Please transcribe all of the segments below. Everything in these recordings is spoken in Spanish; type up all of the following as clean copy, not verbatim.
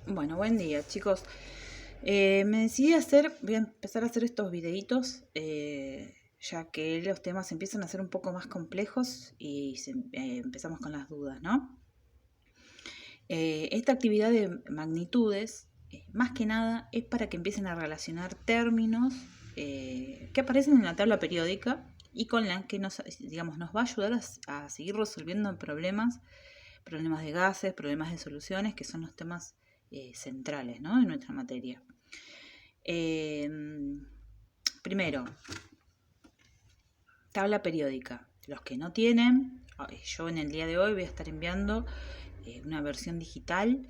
Bueno, buen día, chicos. Voy a empezar a hacer estos videitos, ya que los temas empiezan a ser un poco más complejos y empezamos con las dudas, ¿no? Esta actividad de magnitudes, más que nada, es para que empiecen a relacionar términos que aparecen en la tabla periódica y con la que nos va a ayudar a seguir resolviendo problemas de gases, problemas de soluciones, que son los temas centrales, ¿no?, de nuestra materia. Primero, tabla periódica. Los que no tienen, yo en el día de hoy voy a estar enviando una versión digital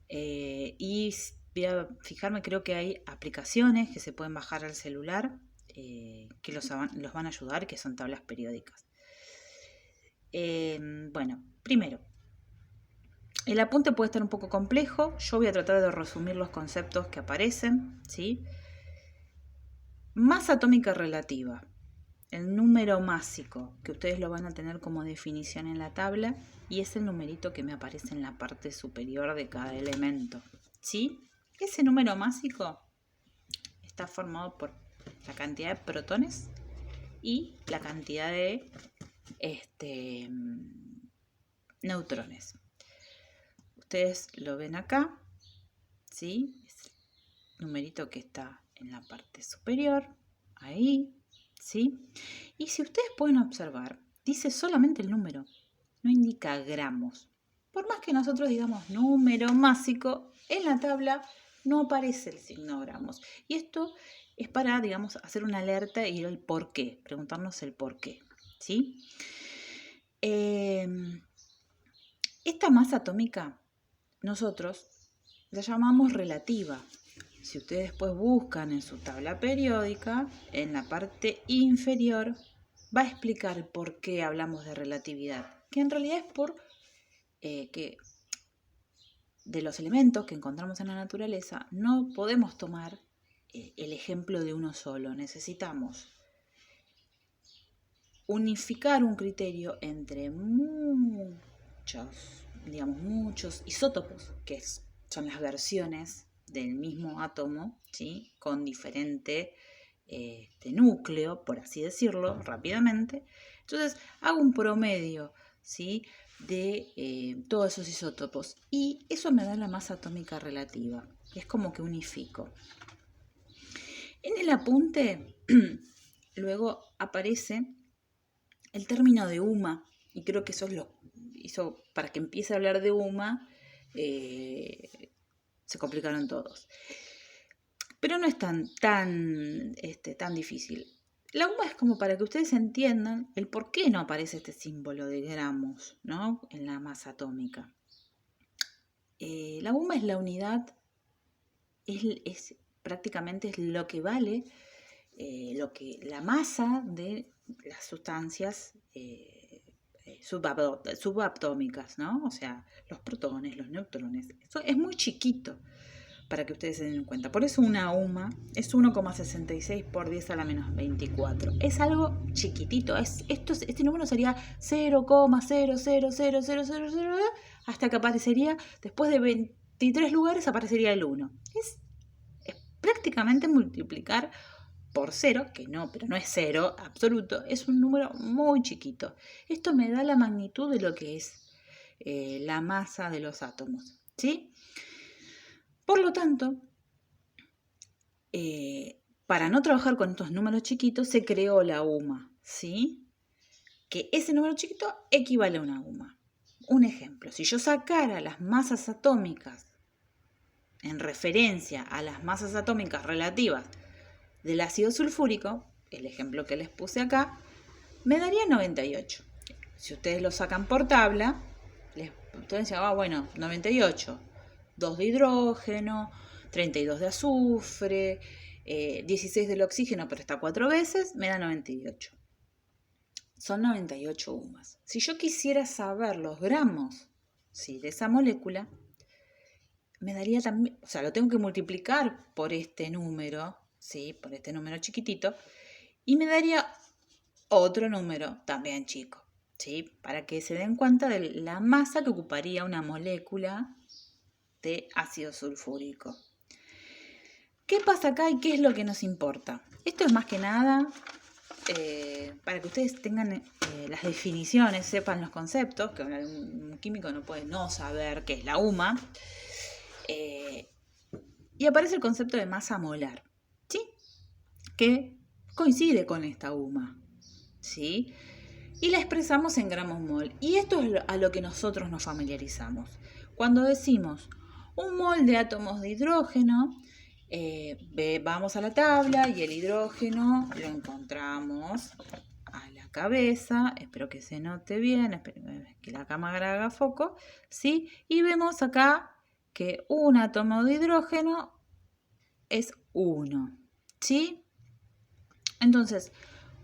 y voy a fijarme, creo que hay aplicaciones que se pueden bajar al celular que los van a ayudar, que son tablas periódicas. Bueno, primero, el apunte puede estar un poco complejo. Yo voy a tratar de resumir los conceptos que aparecen, ¿sí? Masa atómica relativa, el número másico, que ustedes lo van a tener como definición en la tabla, y es el numerito que me aparece en la parte superior de cada elemento, ¿sí? Ese número másico está formado por la cantidad de protones y la cantidad de neutrones. Ustedes lo ven acá, ¿sí? Es el numerito que está en la parte superior, ahí, ¿sí? Y si ustedes pueden observar, dice solamente el número, no indica gramos. Por más que nosotros digamos número másico, en la tabla no aparece el signo gramos. Y esto es para, digamos, hacer una alerta y el por qué, preguntarnos el por qué, ¿sí? Esta masa atómica nosotros la llamamos relativa. Si ustedes después buscan en su tabla periódica, en la parte inferior va a explicar por qué hablamos de relatividad, que en realidad es por que de los elementos que encontramos en la naturaleza no podemos tomar el ejemplo de uno solo. Necesitamos unificar un criterio entre muchos isótopos, que son las versiones del mismo átomo, ¿sí?, con diferente núcleo, por así decirlo, rápidamente. Entonces hago un promedio, ¿sí?, de todos esos isótopos, y eso me da la masa atómica relativa. Es como que unifico. En el apunte luego aparece el término de UMA, y creo que eso es lo hizo para que empiece a hablar de UMA, se complicaron todos. Pero no es tan difícil. La UMA es como para que ustedes entiendan el por qué no aparece este símbolo de gramos, ¿no?, en la masa atómica. La UMA es la unidad, prácticamente es lo que vale la masa de las sustancias subatómicas, ¿no? O sea, los protones, los neutrones. Eso es muy chiquito para que ustedes se den cuenta. Por eso una UMA es 1,66 por 10 a la menos 24. Es algo chiquitito. Este número sería 0,0000000, hasta que aparecería, después de 23 lugares, aparecería el 1. Es prácticamente multiplicar por 0, pero no es 0 absoluto, es un número muy chiquito. Esto me da la magnitud de lo que es la masa de los átomos, ¿sí? Por lo tanto, para no trabajar con estos números chiquitos, se creó la UMA, ¿sí?, que ese número chiquito equivale a una UMA. Un ejemplo, si yo sacara las masas atómicas en referencia a las masas atómicas relativas del ácido sulfúrico, el ejemplo que les puse acá, me daría 98. Si ustedes lo sacan por tabla, ustedes dicen, bueno, 98. 2 de hidrógeno, 32 de azufre, 16 del oxígeno, pero está 4 veces, me da 98. Son 98 UMAs. Si yo quisiera saber los gramos, ¿sí?, de esa molécula, me daría también, o sea, lo tengo que multiplicar por este número, ¿sí?, por este número chiquitito, y me daría otro número también chico, ¿sí?, para que se den cuenta de la masa que ocuparía una molécula de ácido sulfúrico. ¿Qué pasa acá y qué es lo que nos importa? Esto es más que nada para que ustedes tengan las definiciones, sepan los conceptos, que un químico no puede no saber qué es la UMA. Y aparece el concepto de masa molar, ¿sí? Que coincide con esta UMA, ¿sí? Y la expresamos en gramos mol. Y esto es a lo que nosotros nos familiarizamos. Cuando decimos un mol de átomos de hidrógeno, vamos a la tabla y el hidrógeno lo encontramos a la cabeza. Espero que se note bien, espero que la cámara haga foco, ¿sí? Y vemos acá que un átomo de hidrógeno es 1, ¿sí? Entonces,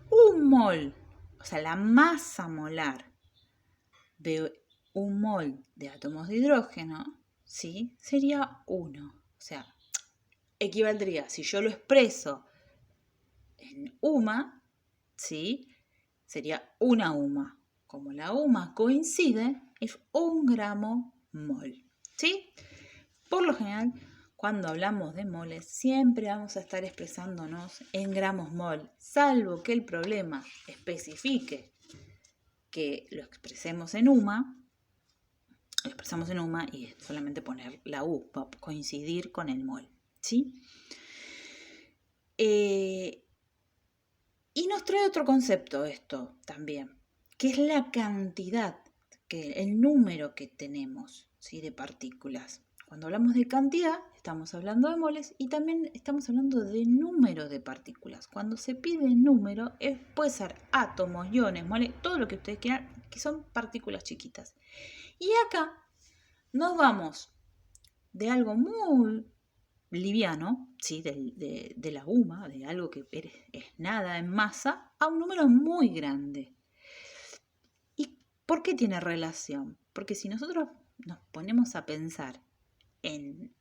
un mol, o sea, la masa molar de un mol de átomos de hidrógeno, ¿sí? Sería 1. O sea, equivaldría, si yo lo expreso en UMA, ¿sí? Sería una UMA. Como la UMA coincide, es 1 gramo mol, ¿sí? Por lo general, cuando hablamos de moles, siempre vamos a estar expresándonos en gramos mol, salvo que el problema especifique que lo expresemos en UMA, y es solamente poner la U, para coincidir con el mol, ¿sí? Y nos trae otro concepto esto también, que es la cantidad, el número que tenemos, ¿sí? De partículas. Cuando hablamos de cantidad, estamos hablando de moles y también estamos hablando de número de partículas. Cuando se pide número, puede ser átomos, iones, moles, todo lo que ustedes quieran, que son partículas chiquitas. Y acá nos vamos de algo muy liviano, ¿sí? de la UMA, de algo que es nada en masa, a un número muy grande. ¿Y por qué tiene relación? Porque si nosotros nos ponemos a pensar en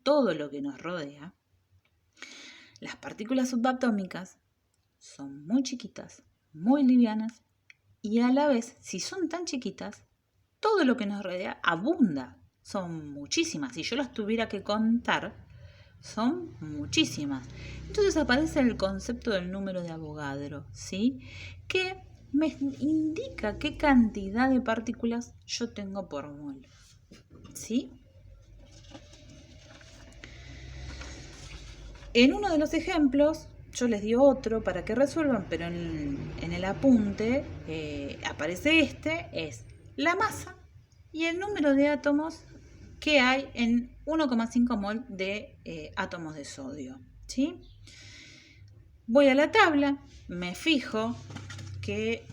todo lo que nos rodea, las partículas subatómicas son muy chiquitas, muy livianas, y a la vez, si son tan chiquitas, todo lo que nos rodea abunda. Son muchísimas. Si yo las tuviera que contar, son muchísimas. Entonces aparece el concepto del número de Avogadro, ¿sí? Que me indica qué cantidad de partículas yo tengo por mol, ¿sí? En uno de los ejemplos, yo les di otro para que resuelvan, pero en el apunte aparece es la masa y el número de átomos que hay en 1,5 mol de átomos de sodio, ¿sí? Voy a la tabla, me fijo que,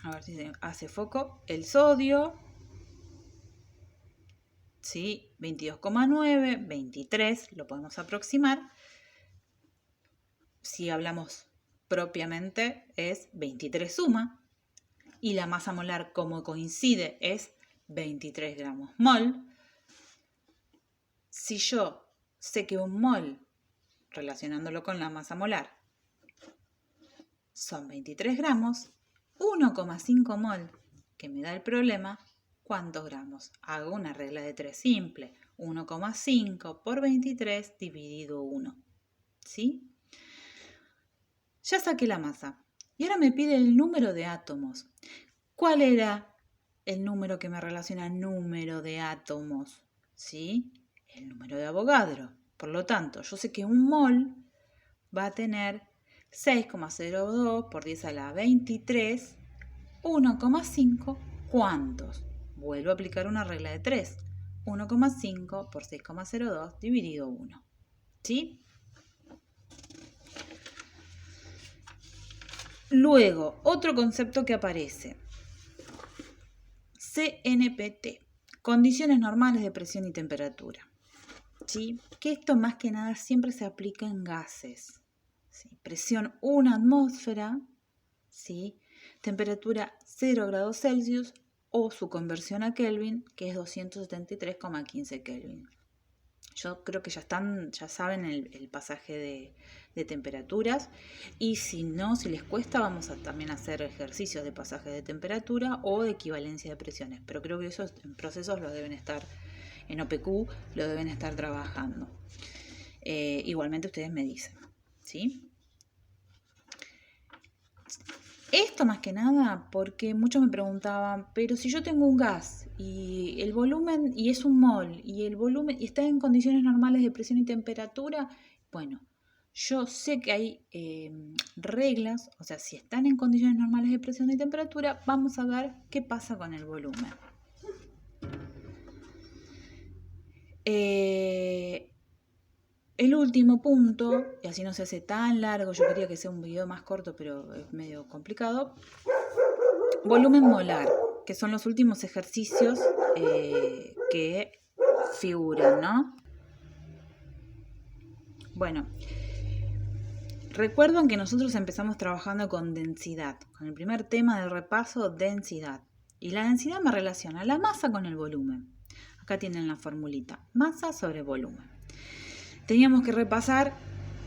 a ver si se hace foco, el sodio, ¿sí? 22,9, 23, lo podemos aproximar. Si hablamos propiamente es 23 suma y la masa molar como coincide es 23 gramos mol. Si yo sé que un mol, relacionándolo con la masa molar, son 23 gramos, 1,5 mol, que me da el problema, ¿cuántos gramos? Hago una regla de 3 simple, 1,5 por 23 dividido 1, ¿sí? Ya saqué la masa y ahora me pide el número de átomos. ¿Cuál era el número que me relaciona número de átomos? ¿Sí? El número de Avogadro. Por lo tanto, yo sé que un mol va a tener 6,02 por 10 a la 23, 1,5, ¿cuántos? Vuelvo a aplicar una regla de 3. 1,5 por 6,02 dividido 1. ¿Sí? Luego, otro concepto que aparece. CNPT, condiciones normales de presión y temperatura. ¿Sí? Que esto más que nada siempre se aplica en gases. ¿Sí? Presión 1 atmósfera, ¿sí? Temperatura 0 grados Celsius o su conversión a Kelvin, que es 273,15 Kelvin. Yo creo que ya saben el pasaje de temperaturas, y si no, si les cuesta, vamos a también hacer ejercicios de pasaje de temperatura o de equivalencia de presiones, pero creo que esos procesos los deben estar en OPQ lo deben estar trabajando. Igualmente ustedes me dicen, ¿sí? Esto más que nada porque muchos me preguntaban, pero si yo tengo un gas y el volumen, y es un mol, y el volumen y está en condiciones normales de presión y temperatura, bueno, yo sé que hay reglas, o sea, si están en condiciones normales de presión y temperatura, vamos a ver qué pasa con el volumen. El último punto, y así no se hace tan largo, yo quería que sea un video más corto, pero es medio complicado. Volumen molar, que son los últimos ejercicios que figuran, ¿no? Bueno, recuerden que nosotros empezamos trabajando con densidad, con el primer tema del repaso, densidad. Y la densidad me relaciona la masa con el volumen. Acá tienen la formulita, masa sobre volumen. Teníamos que repasar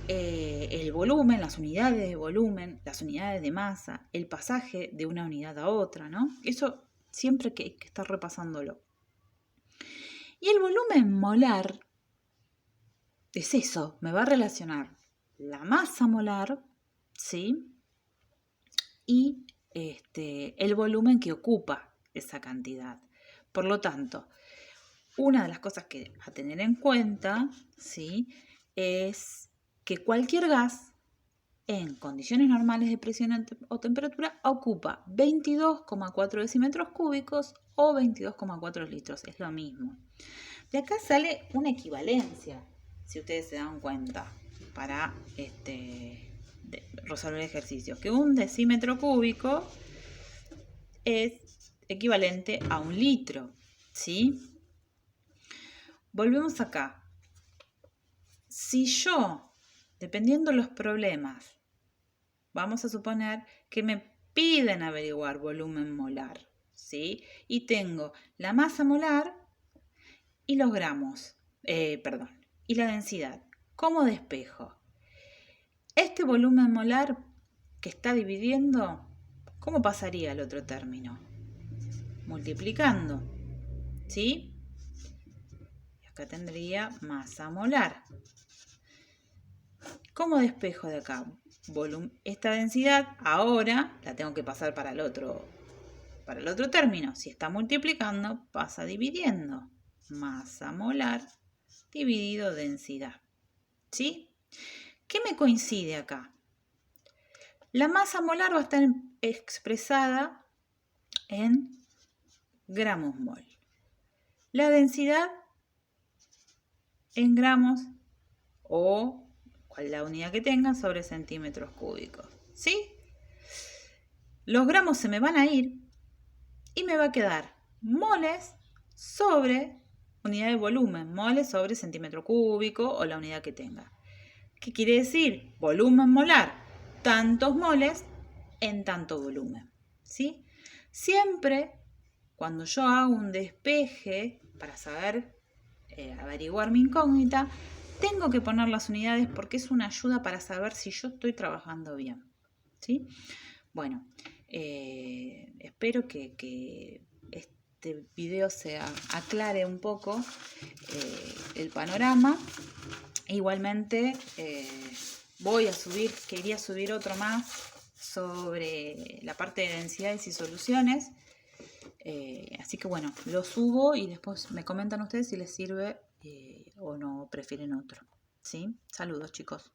el volumen, las unidades de volumen, las unidades de masa, el pasaje de una unidad a otra, ¿no? Eso siempre que hay que estar repasándolo. Y el volumen molar es eso, me va a relacionar la masa molar, ¿sí? Y el volumen que ocupa esa cantidad. Por lo tanto, una de las cosas que a tener en cuenta, ¿sí?, es que cualquier gas en condiciones normales de presión o temperatura ocupa 22,4 decímetros cúbicos o 22,4 litros, es lo mismo. De acá sale una equivalencia, si ustedes se dan cuenta, para resolver ejercicios, que un decímetro cúbico es equivalente a 1 litro, ¿sí? Volvemos acá. Si yo, dependiendo de los problemas, vamos a suponer que me piden averiguar volumen molar, ¿sí? Y tengo la masa molar y los gramos, y la densidad. ¿Cómo despejo? Este volumen molar que está dividiendo, ¿cómo pasaría al otro término? Multiplicando, ¿sí? Y acá tendría masa molar. ¿Cómo despejo de acá? Esta densidad ahora la tengo que pasar para el otro término. Si está multiplicando, pasa dividiendo. Masa molar dividido densidad. ¿Sí? ¿Qué me coincide acá? La masa molar va a estar expresada en gramos mol. La densidad en gramos o la unidad que tenga sobre centímetros cúbicos. ¿Sí? Los gramos se me van a ir y me va a quedar moles sobre unidad de volumen, moles sobre centímetro cúbico o la unidad que tenga. ¿Qué quiere decir? Volumen molar, tantos moles en tanto volumen, ¿sí? Siempre cuando yo hago un despeje para saber averiguar mi incógnita, tengo que poner las unidades porque es una ayuda para saber si yo estoy trabajando bien, ¿sí? Bueno, espero que este video se aclare un poco el panorama. Igualmente quería subir otro más sobre la parte de densidades y soluciones. Así que bueno, lo subo y después me comentan ustedes si les sirve o no, prefieren otro. ¿Sí? Saludos, chicos.